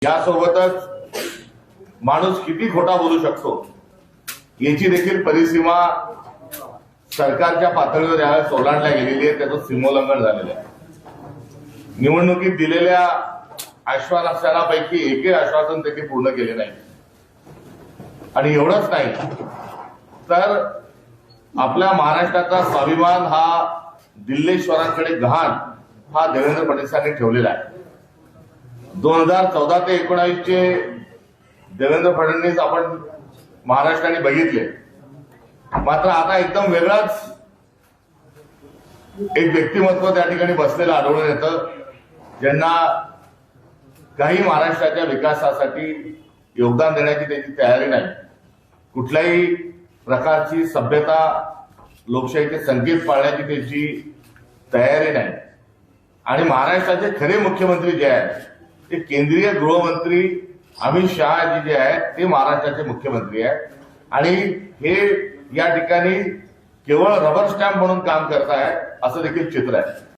यासोबतच माणूस किती खोटा बोलू शकतो याची देखील परिसीमा सरकारच्या पातळीवर यावेळेस ओलांडल्या गेलेली आहे, त्याचं सीमोल्लंघन झालेलं आहे। निवडणुकीत दिलेल्या आश्वासनापैकी एकही आश्वासन त्यांनी पूर्ण केले नाही। आणि एवढंच नाही तर आपल्या महाराष्ट्राचा स्वाभिमान हा दिल्लेश्वरांकडे गहाण हा देवेंद्र फडणवीसांनी ठेवलेला आहे। 2014 ते 19 चे देवेंद्र फडणवीस आपण महाराष्ट्राने बघितले, मात्र आता एकदम वेगळाच एक व्यक्तिमत्व त्या ठिकाणी बसलेलं आढळून येतं, ज्यांना काही महाराष्ट्राच्या विकासासाठी योगदान देण्याची त्यांची तयारी नाही, कुठल्याही प्रकारची सभ्यता लोकशाहीचे संकेत पाळण्याची त्यांची तयारी नाही। आणि महाराष्ट्राचे खरे मुख्यमंत्री जे आहेत ते केंद्रीय गृहमंत्री अमित शहा जे आहेत ते महाराष्ट्राचे मुख्यमंत्री आहेत आणि हे या ठिकाणी केवळ रबर स्टॅम्प म्हणून काम करत आहेत असं देखील चित्र आहे।